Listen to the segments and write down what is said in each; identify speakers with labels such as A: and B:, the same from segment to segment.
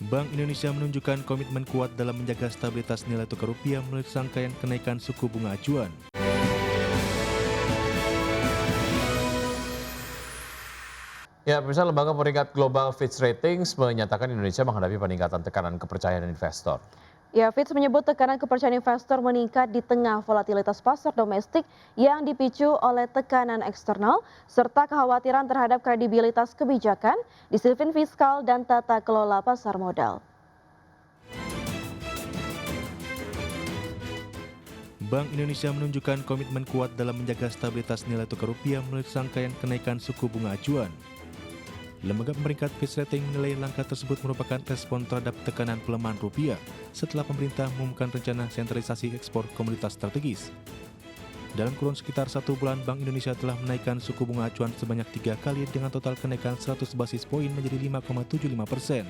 A: Bank Indonesia menunjukkan komitmen kuat dalam menjaga stabilitas nilai tukar rupiah melalui rangkaian kenaikan suku bunga acuan.
B: Ya, pemirsa, lembaga peringkat global Fitch Ratings menyatakan Indonesia menghadapi peningkatan tekanan kepercayaan investor.
C: Ya, Fitch menyebut tekanan kepercayaan investor meningkat di tengah volatilitas pasar domestik yang dipicu oleh tekanan eksternal serta kekhawatiran terhadap kredibilitas kebijakan, disiplin fiskal, dan tata kelola pasar modal.
A: Bank Indonesia menunjukkan komitmen kuat dalam menjaga stabilitas nilai tukar rupiah melalui rangkaian kenaikan suku bunga acuan. Lembaga peringkat Fitch Ratings menilai langkah tersebut merupakan respon terhadap tekanan pelemahan rupiah setelah pemerintah mengumumkan rencana sentralisasi ekspor komoditas strategis. Dalam kurun sekitar 1 bulan, Bank Indonesia telah menaikkan suku bunga acuan sebanyak 3 kali dengan total kenaikan 100 basis poin menjadi 5,75%.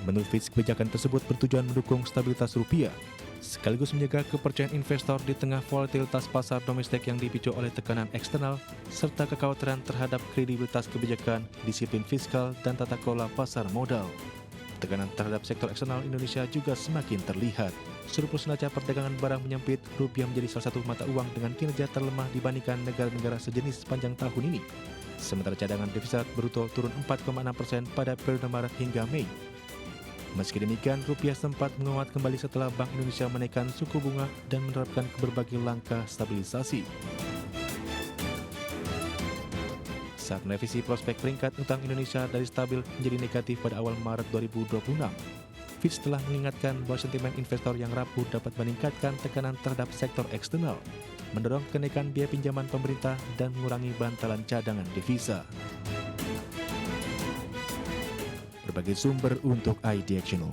A: Menurut Fitch, kebijakan tersebut bertujuan mendukung stabilitas rupiah, sekaligus menjaga kepercayaan investor di tengah volatilitas pasar domestik yang dipicu oleh tekanan eksternal, serta kekhawatiran terhadap kredibilitas kebijakan, disiplin fiskal, dan tata kelola pasar modal. Tekanan terhadap sektor eksternal Indonesia juga semakin terlihat. Surplus neraca perdagangan barang menyempit, rupiah menjadi salah satu mata uang dengan kinerja terlemah dibandingkan negara-negara sejenis sepanjang tahun ini. Sementara cadangan devisa bruto turun 4,6% pada periode Maret hingga Mei. Meski demikian, rupiah sempat menguat kembali setelah Bank Indonesia menaikkan suku bunga dan menerapkan berbagai langkah stabilisasi. Saat merevisi prospek peringkat utang Indonesia dari stabil menjadi negatif pada awal Maret 2026, Fitch telah mengingatkan bahwa sentimen investor yang rapuh dapat meningkatkan tekanan terhadap sektor eksternal, mendorong kenaikan biaya pinjaman pemerintah dan mengurangi bantalan cadangan devisa. Berbagai sumber untuk IDXNO.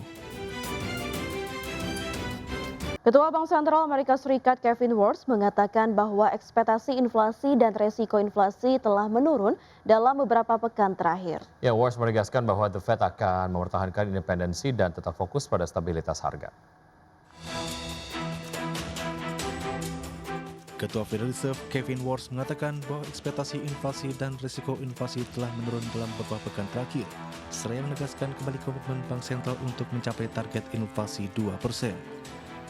C: Ketua Bank Sentral Amerika Serikat Kevin Warsh mengatakan bahwa ekspektasi inflasi dan resiko inflasi telah menurun dalam beberapa pekan terakhir.
B: Ya, Warsh menegaskan bahwa The Fed akan mempertahankan independensi dan tetap fokus pada stabilitas harga.
A: Ketua Federal Reserve Kevin Warsh mengatakan bahwa ekspektasi inflasi dan risiko inflasi telah menurun dalam beberapa pekan terakhir, seraya menegaskan kembali komitmen Bank Sentral untuk mencapai target inflasi 2%.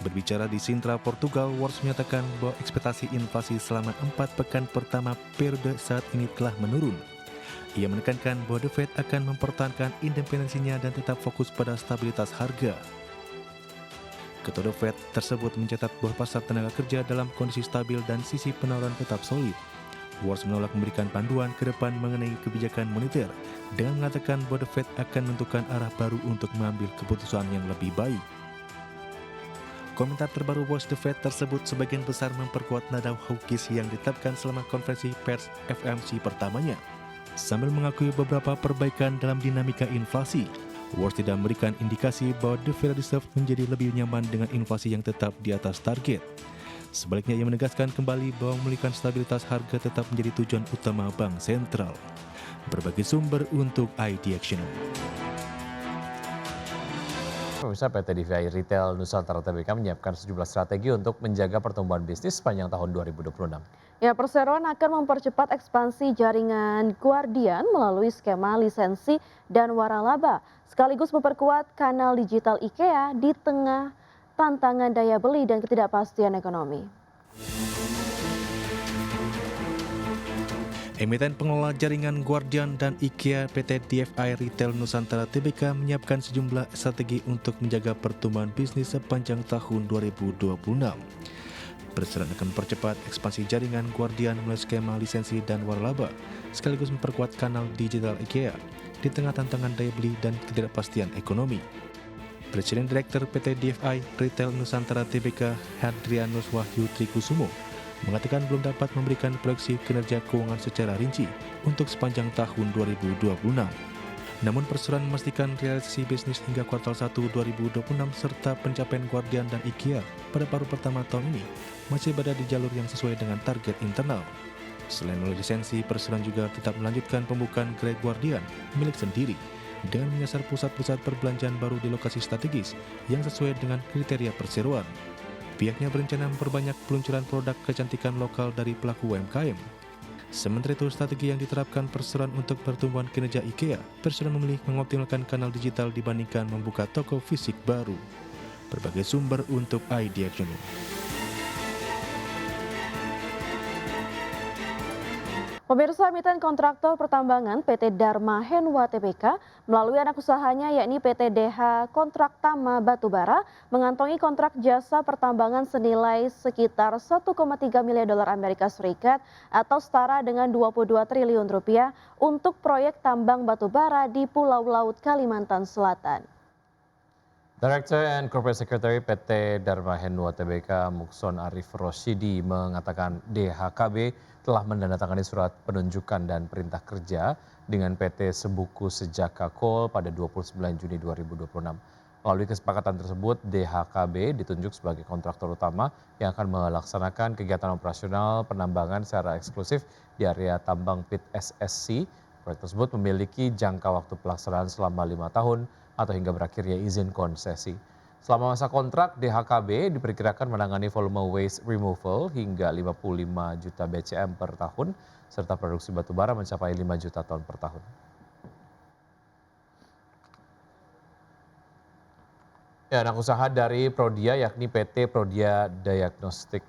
A: Berbicara di Sintra, Portugal, Warsh menyatakan bahwa ekspektasi inflasi selama 4 pekan pertama periode saat ini telah menurun. Ia menekankan bahwa The Fed akan mempertahankan independensinya dan tetap fokus pada stabilitas harga. Ketua The Fed tersebut mencatat bahwa pasar tenaga kerja dalam kondisi stabil dan sisi penawaran tetap solid. Warsh menolak memberikan panduan ke depan mengenai kebijakan moneter dengan mengatakan bahwa The Fed akan menentukan arah baru untuk mengambil keputusan yang lebih baik. Komentar terbaru Warsh The Fed tersebut sebagian besar memperkuat nada hawkish yang ditetapkan selama konferensi pers FOMC pertamanya. Sambil mengakui beberapa perbaikan dalam dinamika inflasi, Warsh tidak memberikan indikasi bahwa The Federal Reserve menjadi lebih nyaman dengan inflasi yang tetap di atas target. Sebaliknya, ia menegaskan kembali bahwa memulihkan stabilitas harga tetap menjadi tujuan utama Bank Sentral. Berbagai sumber untuk IDXNO.
B: Pemirsa, PT DVI Retail Nusantara Tbk menyiapkan sejumlah strategi untuk menjaga pertumbuhan bisnis sepanjang tahun 2026.
C: Ya, perseroan akan mempercepat ekspansi jaringan Guardian melalui skema lisensi dan waralaba, sekaligus memperkuat kanal digital IKEA di tengah tantangan daya beli dan ketidakpastian ekonomi.
A: Emiten pengelola jaringan Guardian dan IKEA PT DFI Retail Nusantara Tbk menyiapkan sejumlah strategi untuk menjaga pertumbuhan bisnis sepanjang tahun 2026. Perseroan akan mempercepat ekspansi jaringan Guardian melalui skema lisensi dan waralaba, sekaligus memperkuat kanal digital IKEA di tengah tantangan daya beli dan ketidakpastian ekonomi. Presiden Direktur PT DFI Retail Nusantara Tbk Hadrianus Wahyu Trikusumo mengatakan belum dapat memberikan proyeksi kinerja keuangan secara rinci untuk sepanjang tahun 2026. Namun perseroan memastikan realisasi bisnis hingga kuartal 1 2026 serta pencapaian Guardian dan IKEA pada paruh pertama tahun ini masih berada di jalur yang sesuai dengan target internal. Selain melalui lisensi, perseroan juga tetap melanjutkan pembukaan gerai Guardian milik sendiri dengan menyasar pusat-pusat perbelanjaan baru di lokasi strategis yang sesuai dengan kriteria perseroan. Pihaknya berencana memperbanyak peluncuran produk kecantikan lokal dari pelaku UMKM. Sementara itu, strategi yang diterapkan perseroan untuk pertumbuhan kinerja IKEA, perseroan memilih mengoptimalkan kanal digital dibandingkan membuka toko fisik baru. Berbagai sumber untuk ID Action.
C: Pemirsa, emiten kontraktor pertambangan PT Dharma Henwa Tbk melalui anak usahanya yakni PT DH Kontrak Tama Batubara mengantongi kontrak jasa pertambangan senilai sekitar 1,3 miliar dolar Amerika Serikat atau setara dengan 22 triliun rupiah untuk proyek tambang batubara di Pulau Laut Kalimantan Selatan.
B: Director and Corporate Secretary PT Dharma Henwa Tbk Mukson Arif Rosyidi mengatakan DHKB telah menandatangani surat penunjukan dan perintah kerja dengan PT Sebuku Sejaka Coal pada 29 Juni 2026. Melalui kesepakatan tersebut, DHKB ditunjuk sebagai kontraktor utama yang akan melaksanakan kegiatan operasional penambangan secara eksklusif di area tambang pit SSC. Proyek tersebut memiliki jangka waktu pelaksanaan selama 5 tahun atau hingga berakhirnya izin konsesi. Selama masa kontrak, DHKB diperkirakan menangani volume waste removal hingga 55 juta BCM per tahun, serta produksi batubara mencapai 5 juta ton per tahun. Ya, anak usaha dari Prodia yakni PT Prodia Diagnostic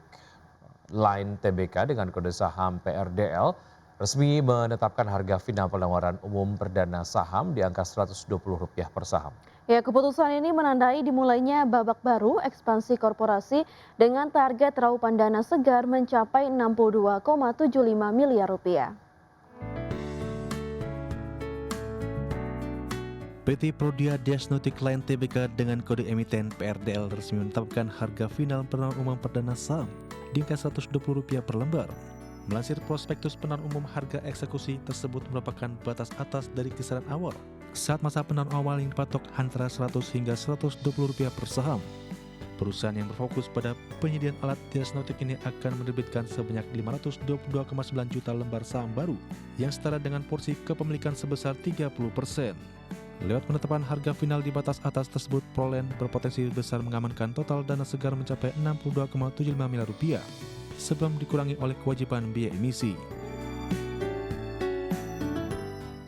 B: Line Tbk dengan kode saham PRDL resmi menetapkan harga final penawaran umum perdana saham di angka Rp120 per saham.
C: Ya, keputusan ini menandai dimulainya babak baru ekspansi korporasi dengan target raupan dana segar mencapai 62,75 miliar rupiah.
A: PT Prodia Diagnostic Line Tbk dengan kode emiten PRDL resmi menetapkan harga final penawaran umum perdana saham di angka Rp120 per lembar. Melansir prospektus penawaran umum, harga eksekusi tersebut merupakan batas atas dari kisaran awal saat masa penawaran awal yang dipatok antara Rp100 hingga Rp120 per saham. Perusahaan yang berfokus pada penyediaan alat diagnostik ini akan menerbitkan sebanyak 522,9 juta lembar saham baru yang setara dengan porsi kepemilikan sebesar 30%. Lewat penetapan harga final di batas atas tersebut, Proland berpotensi besar mengamankan total dana segar mencapai Rp62,75 miliar sebelum dikurangi oleh kewajiban biaya emisi.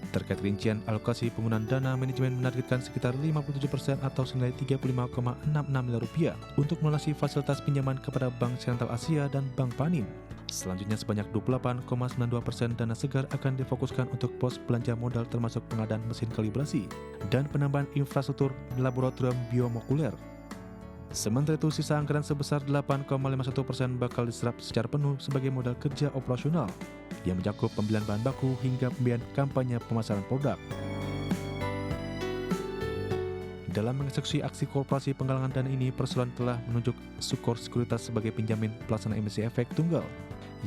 A: Terkait rincian alokasi penggunaan dana, manajemen menargetkan sekitar 57% atau senilai Rp35,66 miliar untuk melunasi fasilitas pinjaman kepada Bank Sentral Asia dan Bank Panin. Selanjutnya sebanyak 28,92% dana segar akan difokuskan untuk pos belanja modal termasuk pengadaan mesin kalibrasi dan penambahan infrastruktur laboratorium biomolekuler. Sementara itu, sisa anggaran sebesar 8,51% bakal diserap secara penuh sebagai modal kerja operasional yang mencakup pembelian bahan baku hingga pembiayaan kampanye pemasaran produk. Dalam mengeksekusi aksi korporasi penggalangan dana ini, perseroan telah menunjuk Sukor Sekuritas sebagai penjamin pelaksana emisi efek tunggal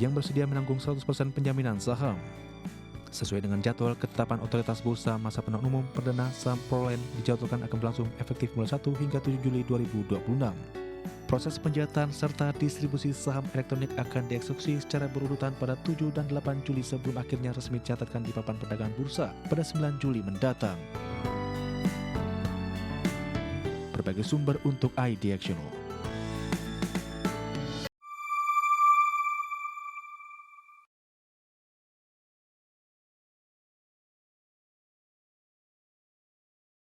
A: yang bersedia menanggung 100% penjaminan saham. Sesuai dengan jadwal ketetapan otoritas bursa, masa penawaran umum perdana saham Proland dijadwalkan akan berlangsung efektif mulai 1 hingga 7 Juli 2026. Proses penjahatan serta distribusi saham elektronik akan dieksekusi secara berurutan pada 7 dan 8 Juli sebelum akhirnya resmi dicatatkan di papan perdagangan bursa pada 9 Juli mendatang. Berbagai sumber untuk ID Action.